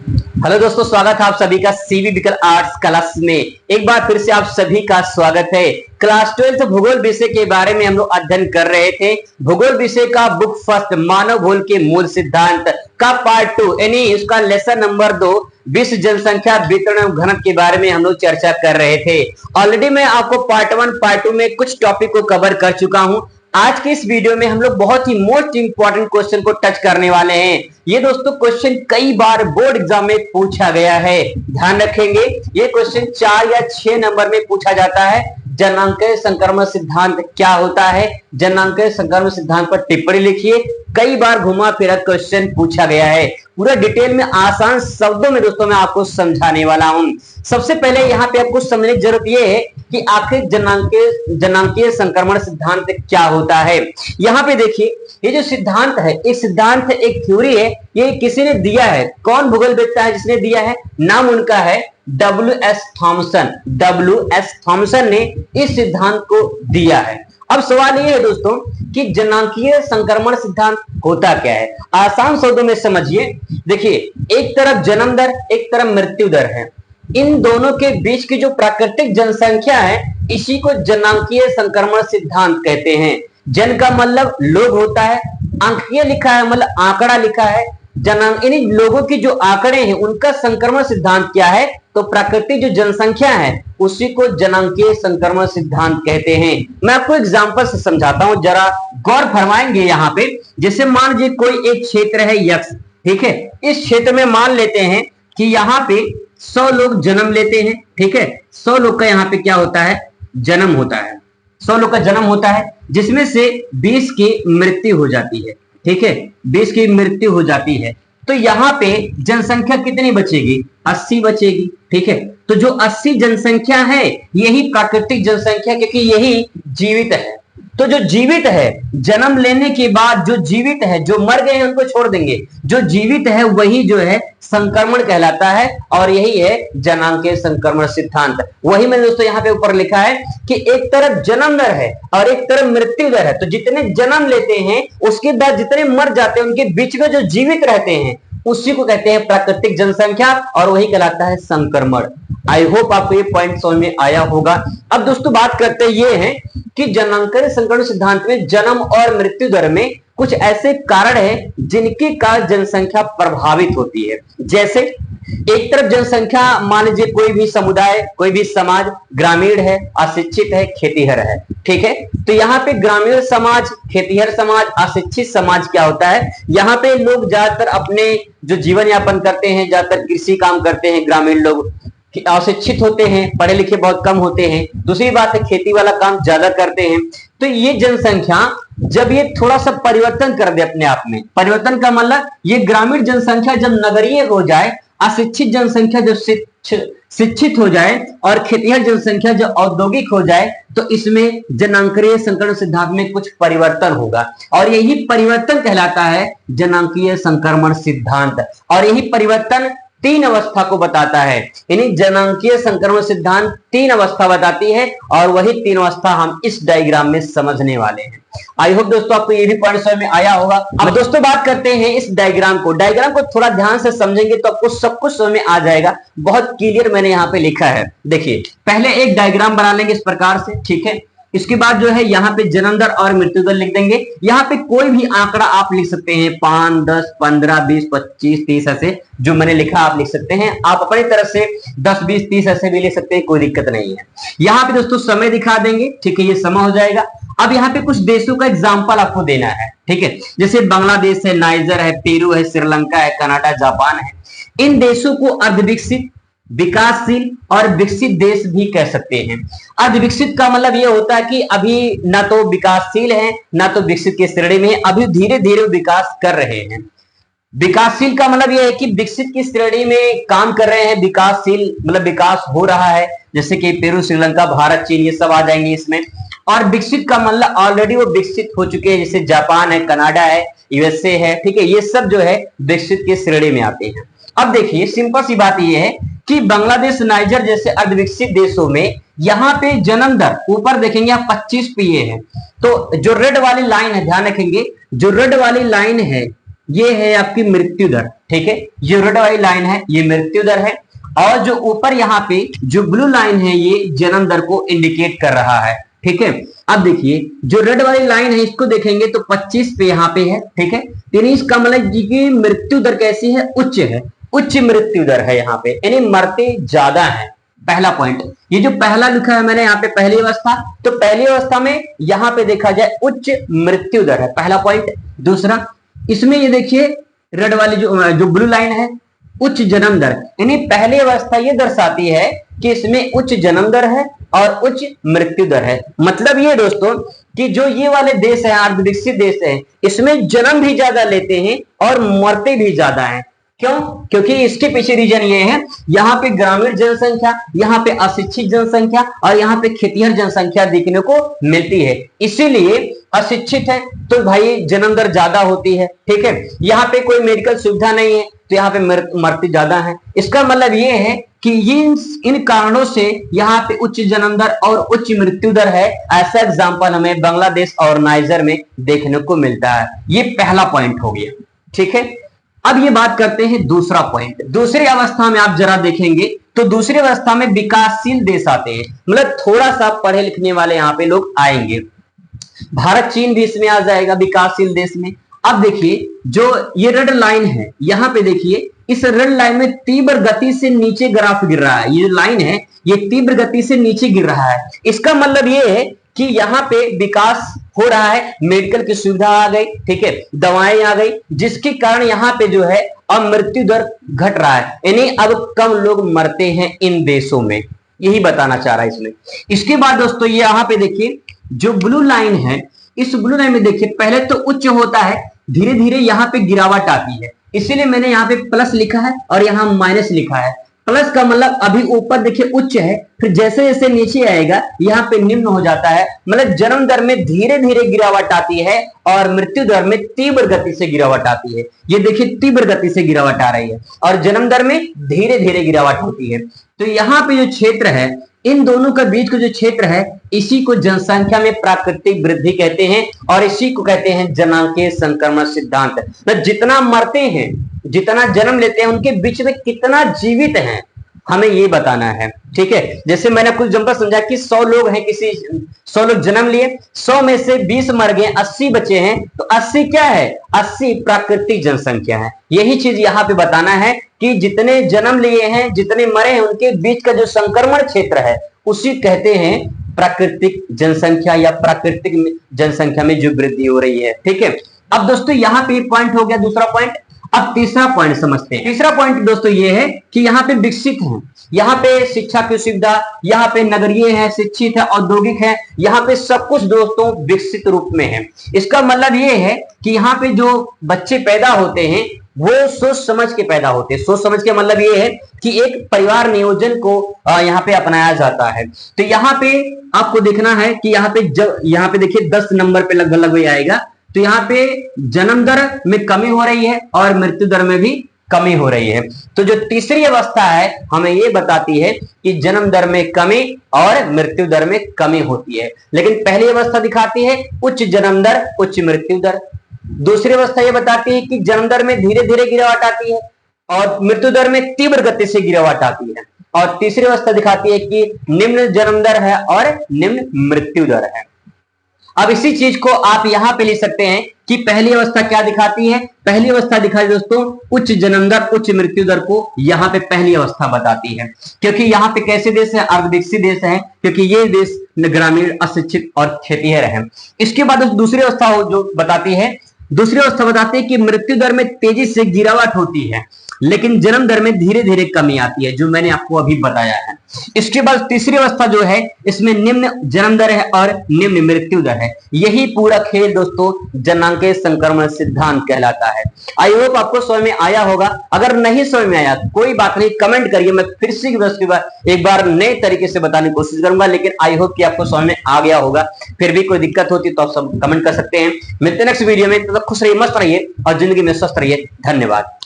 Hello दोस्तों, स्वागत है आप सभी का सीवी विकल आर्ट्स क्लास में। एक बार फिर से आप सभी का स्वागत है। क्लास 12 भूगोल विषय के बारे में हम लोग अध्ययन कर रहे थे। भूगोल विषय का बुक फर्स्ट मानव भूगोल के मूल सिद्धांत का पार्ट 2 यानी इसका लेसन नंबर 2 विश्व जनसंख्या वितरण एवं घनत्व के बारे में हम लोग चर्चा कर रहे थे। ऑलरेडी मैं आपको पार्ट 1 पार्ट 2 में कुछ टॉपिक को कवर कर चुका हूं। आज के इस वीडियो में हम लोग बहुत ही मोस्ट इंपॉर्टेंट क्वेश्चन को टच करने वाले हैं। ये दोस्तों क्वेश्चन कई बार बोर्ड एग्जाम में पूछा गया है, ध्यान रखेंगे। ये क्वेश्चन 4 या 6 नंबर में पूछा जाता है। जनांकीय संक्रमण सिद्धांत क्या होता है, जनांकीय संक्रमण सिद्धांत पर टिप्पणी लिखिए। कई बार घुमा फिरा क्वेश्चन पूछा गया है। पूरा डिटेल में आसान शब्दों में दोस्तों मैं आपको समझाने वाला हूं। सबसे पहले यहाँ पे आपको समझने की जरूरत यह है कि आखिर जनांकीय संक्रमण सिद्धांत क्या होता है। यहाँ पे देखिए, ये जो सिद्धांत है, एक सिद्धांत है, एक थ्योरी है। ये किसी ने दिया है, कौन भूगोलवेत्ता है जिसने दिया है, नाम उनका है W.S. थॉमसन। W.S. थॉमसन ने इस सिद्धांत को दिया है। अब सवाल ये है दोस्तों कि जनांकीय संक्रमण सिद्धांत होता क्या है। आसान शब्दों में समझिए। देखिए, एक तरफ जन्म दर, एक तरफ मृत्यु दर है। इन दोनों के बीच की जो प्राकृतिक जनसंख्या है, इसी को जनांकीय संक्रमण सिद्धांत कहते हैं। जन का मतलब लोग होता है, अंकीय लिखा है मतलब आंकड़ा लिखा है। इन लोगों की जो आंकड़े हैं उनका संक्रमण सिद्धांत क्या है, तो प्राकृतिक जो जनसंख्या है उसी को जनांकीय संक्रमण सिद्धांत कहते हैं। मैं आपको एग्जांपल से समझाता हूं, जरा गौर फरमाएंगे यहाँ पे। जैसे मान लीजिए कोई एक क्षेत्र है यक्स, ठीक है। इस क्षेत्र में मान लेते हैं कि यहाँ पे 100 लोग जन्म लेते हैं, ठीक है। 100 लोग का यहाँ पे क्या होता है, जन्म होता है। 100 लोग का जन्म होता है, जिसमें से 20 की मृत्यु हो जाती है, ठीक है। 20 की मृत्यु हो जाती है, तो यहाँ पे जनसंख्या कितनी बचेगी, 80 बचेगी, ठीक है। तो जो 80 जनसंख्या है यही प्राकृतिक जनसंख्या, क्योंकि यही जीवित है। तो जो जीवित है, जन्म लेने के बाद जो जीवित है, जो मर गए हैं उनको छोड़ देंगे, जो जीवित है वही जो है संक्रमण कहलाता है, और यही है जनांकीय संक्रमण सिद्धांत। वही मैंने दोस्तों यहाँ पे ऊपर लिखा है कि एक तरफ जन्म दर है और एक तरफ मृत्यु दर है। तो जितने जन्म लेते हैं उसके बाद जितने मर जाते हैं, उनके बीच में जो जीवित रहते हैं उसी को कहते हैं प्राकृतिक जनसंख्या, और वही कहलाता है संक्रमण। आई होप आपको ये पॉइंट समझ में आया होगा। अब दोस्तों बात करते ये हैं कि जनांकीय संक्रमण सिद्धांत में जन्म और मृत्यु दर में कुछ ऐसे कारण हैं जिनके कारण जनसंख्या प्रभावित होती है। जैसे एक तरफ जनसंख्या, मान लीजिए कोई भी समुदाय, कोई भी समाज ग्रामीण है, अशिक्षित है, खेतीहर है, ठीक है। तो यहाँ पे ग्रामीण समाज, खेतीहर समाज, अशिक्षित समाज क्या होता है, यहाँ पे लोग ज्यादातर अपने जो जीवन यापन करते हैं, ज्यादातर कृषि काम करते हैं। ग्रामीण लोग अशिक्षित होते हैं, पढ़े लिखे बहुत कम होते हैं। दूसरी बात है खेती वाला काम ज्यादा करते हैं। तो ये जनसंख्या जब ये थोड़ा सा परिवर्तन कर दे अपने आप में, परिवर्तन का मतलब ये ग्रामीण जनसंख्या जब नगरीय हो जाए, अशिक्षित जनसंख्या जब शिक्षित हो जाए, और खेतीहर जनसंख्या जब औद्योगिक हो जाए, तो इसमें जनांकीय संक्रमण सिद्धांत में कुछ परिवर्तन होगा, और यही परिवर्तन कहलाता है जनांकीय संक्रमण सिद्धांत। और यही परिवर्तन 3 अवस्था को बताता है। यानी जनांकीय संक्रमण सिद्धांत 3 अवस्था बताती है, और वही 3 अवस्था हम इस डायग्राम में समझने वाले हैं। आई होप दोस्तों आपको ये भी पॉइंट समझ में आया होगा। अब दोस्तों बात करते हैं इस डायग्राम को थोड़ा ध्यान से समझेंगे तो आपको सब कुछ समझ में आ जाएगा। बहुत क्लियर मैंने यहाँ पे लिखा है। देखिए, पहले एक डायग्राम बना लेंगे इस प्रकार से, ठीक है। इसके बाद जो है यहाँ पे जन्म दर और मृत्यु दर लिख देंगे। यहाँ पे कोई भी आंकड़ा आप लिख सकते हैं, 5, 10, 15, 20, 25, 30, ऐसे जो मैंने लिखा आप लिख सकते हैं। आप अपनी तरफ से 10, 20, 30 ऐसे भी लिख सकते हैं, कोई दिक्कत नहीं है। यहाँ पे दोस्तों समय दिखा देंगे, ठीक है, ये समय हो जाएगा। अब यहाँ पे कुछ देशों का एग्जाम्पल आपको देना है, ठीक है। जैसे बांग्लादेश है, नाइजर है, पेरू है, श्रीलंका है, कनाडा, जापान है। इन देशों को अर्धविकसित, विकासशील और विकसित देश भी कह सकते हैं। अर्धविकसित का मतलब यह होता है कि अभी ना तो विकासशील है ना तो विकसित की श्रेणी में, अभी धीरे धीरे विकास कर रहे हैं। विकासशील का मतलब यह है कि विकसित की श्रेणी में काम कर रहे हैं, विकासशील मतलब विकास हो रहा है, जैसे कि पेरू, श्रीलंका, भारत, चीन, ये सब आ जाएंगे इसमें। और विकसित का मतलब ऑलरेडी वो विकसित हो चुके हैं, जैसे जापान है, कनाडा है, यूएसए है, ठीक है। ये सब जो है विकसित की श्रेणी में आते हैं। अब देखिए, सिंपल सी बात यह है कि बांग्लादेश, नाइजर जैसे अर्धविकसित देशों में यहाँ पे जन्म दर ऊपर देखेंगे आप 25 पीए है। तो जो रेड वाली लाइन है, ध्यान रखेंगे, जो रेड वाली लाइन है ये है आपकी मृत्यु दर, ठीक है। ये रेड वाली लाइन है, ये मृत्यु दर है, और जो ऊपर यहाँ पे जो ब्लू लाइन है ये जन्म दर को इंडिकेट कर रहा है, ठीक है। अब देखिए जो रेड वाली लाइन है इसको देखेंगे तो 25 पे यहाँ पे है, ठीक है। यानी इसका मतलब की मृत्यु दर कैसी है, उच्च है, उच्च मृत्यु दर है यहाँ पे, यानी मरते ज्यादा है। पहला पॉइंट, ये जो पहला लिखा है मैंने यहाँ पे पहली अवस्था, तो पहली अवस्था में यहाँ पे देखा जाए उच्च मृत्यु दर है, पहला पॉइंट। दूसरा, इसमें ये देखिए रेड वाली जो ब्लू लाइन है उच्च जन्म दर, यानी पहली अवस्था ये दर्शाती है कि इसमें उच्च जन्म दर है और उच्च मृत्यु दर है। मतलब ये दोस्तों कि जो ये वाले देश है, अर्धविकसित देश है, इसमें जन्म भी ज्यादा लेते हैं और मरते भी ज्यादा हैं। क्यों? क्योंकि इसके पीछे रीजन ये है, यहाँ पे ग्रामीण जनसंख्या, यहाँ पे अशिक्षित जनसंख्या और यहाँ पे खेतिहर जनसंख्या देखने को मिलती है। इसीलिए अशिक्षित है तो भाई जन्म दर ज्यादा होती है, ठीक है। यहाँ पे कोई मेडिकल सुविधा नहीं है तो यहाँ पे मरते ज्यादा है। इसका मतलब ये है कि इन कारणों से यहाँ पे उच्च जन्म दर और उच्च मृत्यु दर है। ऐसा एग्जाम्पल हमें बांग्लादेश और नाइजर में देखने को मिलता है। ये पहला पॉइंट हो गया, ठीक है। अब ये बात करते हैं दूसरा पॉइंट। दूसरी अवस्था में आप जरा देखेंगे तो दूसरी अवस्था में विकासशील देश आते हैं, मतलब थोड़ा सा पढ़े लिखने वाले यहाँ पे लोग आएंगे। भारत चीन भी इसमें आ जाएगा विकासशील देश में। अब देखिए जो ये रेड लाइन है, यहाँ पे देखिए इस रेड लाइन में तीव्र गति से नीचे ग्राफ गिर रहा है। ये लाइन है ये तीव्र गति से नीचे गिर रहा है। इसका मतलब ये है कि यहाँ पे विकास हो रहा है, मेडिकल की सुविधा आ गई, ठीक है, दवाएं आ गई, जिसके कारण यहाँ पे जो है अब मृत्यु दर घट रहा है, यानी अब कम लोग मरते हैं इन देशों में। यही बताना चाह रहा है इसमें। इसके बाद दोस्तों ये यहाँ पे देखिए जो ब्लू लाइन है, इस ब्लू लाइन में देखिए पहले तो उच्च होता है, धीरे धीरे यहाँ पे गिरावट आती है। इसीलिए मैंने यहाँ पे प्लस लिखा है और यहाँ माइनस लिखा है। प्लस का मतलब अभी ऊपर देखिए उच्च है, फिर जैसे जैसे नीचे आएगा यहाँ पे निम्न हो जाता है। मतलब जन्म दर में धीरे धीरे गिरावट आती है और मृत्यु दर में तीव्र गति से गिरावट आती है। ये देखिए तीव्र गति से गिरावट आ रही है और जन्म दर में धीरे धीरे गिरावट होती है। तो यहाँ पे जो क्षेत्र है, इन दोनों के बीच का जो क्षेत्र है, इसी को जनसंख्या में प्राकृतिक वृद्धि कहते हैं और इसी को कहते हैं जनांकीय संक्रमण सिद्धांत। तो जितना मरते हैं, जितना जन्म लेते हैं, उनके बीच में कितना जीवित हैं, हमें ये बताना है, ठीक है। जैसे मैंने कुछ एग्जांपल समझा कि 100 लोग हैं, 100 लोग जन्म लिए, 100 में से 20 मर गए, 80 बचे हैं, तो 80 क्या है, 80 प्राकृतिक जनसंख्या है। यही चीज यहाँ पे बताना है कि जितने जन्म लिए हैं, जितने मरे हैं, उनके बीच का जो संक्रमण क्षेत्र है उसी कहते हैं प्राकृतिक जनसंख्या या प्राकृतिक जनसंख्या में जो वृद्धि हो रही है, ठीक है। अब दोस्तों यहाँ पे पॉइंट हो गया, दूसरा पॉइंट। अब तीसरा पॉइंट समझते हैं। तीसरा पॉइंट दोस्तों ये है कि यहाँ पे विकसित है, यहाँ पे शिक्षा की सुविधा, यहाँ पे नगरीय है, शिक्षित है, औद्योगिक है, यहाँ पे सब कुछ दोस्तों विकसित रूप में है। इसका मतलब ये है कि यहाँ पे जो बच्चे पैदा होते हैं वो सोच समझ के पैदा होते हैं। सोच समझ के मतलब ये है कि एक परिवार नियोजन को यहाँ पे अपनाया जाता है। तो यहाँ पे आपको देखना है कि यहाँ पे देखिए 10 नंबर पे लगभग आएगा। तो यहाँ पे जन्म दर में कमी हो रही है और मृत्यु दर में भी कमी हो रही है। तो जो तीसरी अवस्था है हमें ये बताती है कि जन्म दर में कमी और मृत्यु दर में कमी होती है। लेकिन पहली अवस्था दिखाती है उच्च जन्म दर, उच्च मृत्यु दर। दूसरी अवस्था ये बताती है कि जन्म दर में धीरे धीरे गिरावट आती है और मृत्यु दर में तीव्र गति से गिरावट आती है। और तीसरी अवस्था दिखाती है कि निम्न जन्म दर है और निम्न मृत्यु दर है। अब इसी चीज को आप यहां पे लिख सकते हैं कि पहली अवस्था क्या दिखाती है। पहली अवस्था दिखाई दोस्तों उच्च जन्म दर, उच्च मृत्यु दर को यहाँ पे पहली अवस्था बताती है। क्योंकि यहाँ पे कैसे देश है, अर्धविकसित देश है, क्योंकि ये देश ग्रामीण, अशिक्षित और खेतिहर है। इसके बाद दूसरी अवस्था जो बताती है, दूसरी अवस्था बताती है कि मृत्यु दर में तेजी से गिरावट होती है लेकिन जन्म दर में धीरे धीरे कमी आती है, जो मैंने आपको अभी बताया है। इसके बाद तीसरी अवस्था जो है इसमें निम्न जन्म दर है और निम्न मृत्यु दर है। यही पूरा खेल दोस्तों जनांकीय संक्रमण सिद्धांत कहलाता है। आई होप आपको समझ में आया होगा। अगर नहीं समझ में आया कोई बात नहीं, कमेंट करिए, मैं फिर से एक बार नए तरीके से बताने की कोशिश करूंगा। लेकिन आई होप कि आपको समझ में आ गया होगा। फिर भी कोई दिक्कत होती तो आप सब कमेंट कर सकते हैं। मिलते हैं नेक्स्ट वीडियो में। तब तक खुश रहिए, मस्त रहिए और जिंदगी में स्वस्थ रहिए। धन्यवाद।